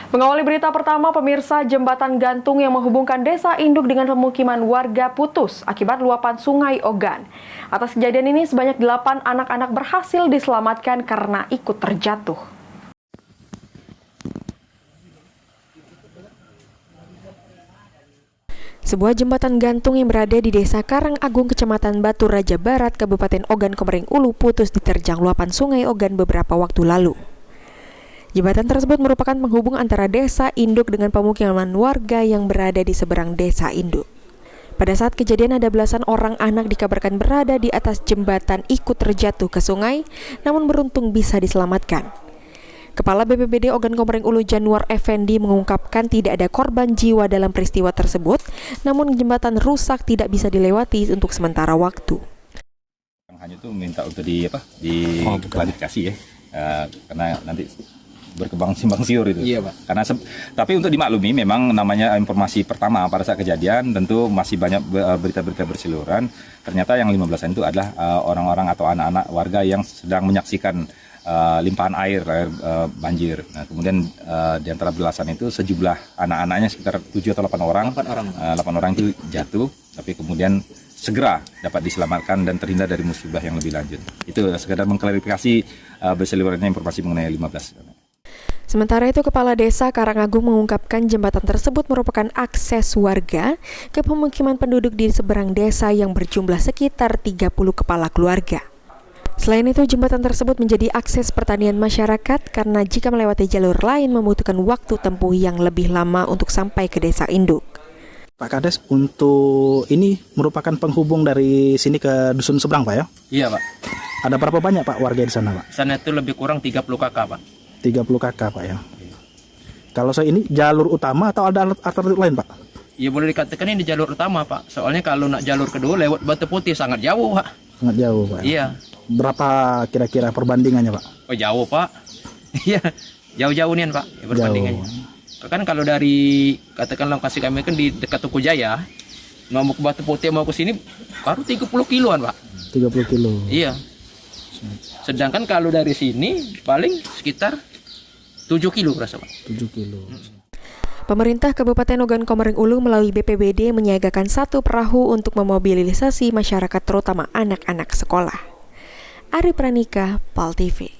Mengawali berita pertama, pemirsa, jembatan gantung yang menghubungkan desa induk dengan pemukiman warga putus akibat luapan sungai Ogan. Atas kejadian ini, sebanyak 8 anak-anak berhasil diselamatkan karena ikut terjatuh. Sebuah jembatan gantung yang berada di Desa Karangagung, Kecamatan Batu Raja Barat, Kabupaten Ogan Komering Ulu putus diterjang luapan sungai Ogan beberapa waktu lalu. Jembatan tersebut merupakan penghubung antara desa induk dengan pemukiman warga yang berada di seberang desa induk. Pada saat kejadian ada belasan orang anak dikabarkan berada di atas jembatan ikut terjatuh ke sungai, namun beruntung bisa diselamatkan. Kepala BPBD Ogan Komering Ulu Januar Effendi mengungkapkan tidak ada korban jiwa dalam peristiwa tersebut, namun jembatan rusak tidak bisa dilewati untuk sementara waktu. Hanya itu minta untuk diklarifikasi ya, karena nanti berkembang simbang siur itu. Iya, Pak. Karena tapi untuk dimaklumi memang namanya informasi pertama pada saat kejadian tentu masih banyak berita-berita berseliweran. Ternyata yang 15-an itu adalah orang-orang atau anak-anak warga yang sedang menyaksikan limpahan air banjir. Nah, kemudian di antara belasan itu sejumlah anak-anaknya sekitar 7 atau 8 orang. 8 orang itu jatuh, tapi kemudian segera dapat diselamatkan dan terhindar dari musibah yang lebih lanjut. Itu sekedar mengklarifikasi berseliwerannya informasi mengenai 15. Sementara itu, Kepala Desa Karangagung mengungkapkan jembatan tersebut merupakan akses warga ke pemukiman penduduk di seberang desa yang berjumlah sekitar 30 kepala keluarga. Selain itu, jembatan tersebut menjadi akses pertanian masyarakat karena jika melewati jalur lain membutuhkan waktu tempuh yang lebih lama untuk sampai ke desa induk. Pak Kades, untuk ini merupakan penghubung dari sini ke dusun seberang, Pak ya? Iya, Pak. Ada berapa banyak, Pak, warga di sana, Pak? Sana itu lebih kurang 30 kakak, Pak. 30 kakak, Pak ya. Kalau saya ini jalur utama atau ada alternatif lain, Pak? Ya boleh dikatakan ini jalur utama, Pak. Soalnya kalau nak jalur kedua lewat Batu Putih sangat jauh, Pak. Sangat jauh, Pak. Iya. Berapa kira-kira perbandingannya, Pak? Oh jauh, Pak. Iya, jauh-jauh nih, Pak, perbandingannya. Kan kalau dari katakan lokasi kami kan di dekat Tuku Jaya, mau ke Batu Putih mau ke sini baru 30 kiloan, Pak. 30 kilo. Iya. Sedangkan kalau dari sini paling sekitar 7 kilo rasa, Pak. 7 kilo. Pemerintah Kabupaten Ogan Komering Ulu melalui BPBD menyiagakan 1 perahu untuk memobilisasi masyarakat terutama anak-anak sekolah. Ari Pranika, PAL TV.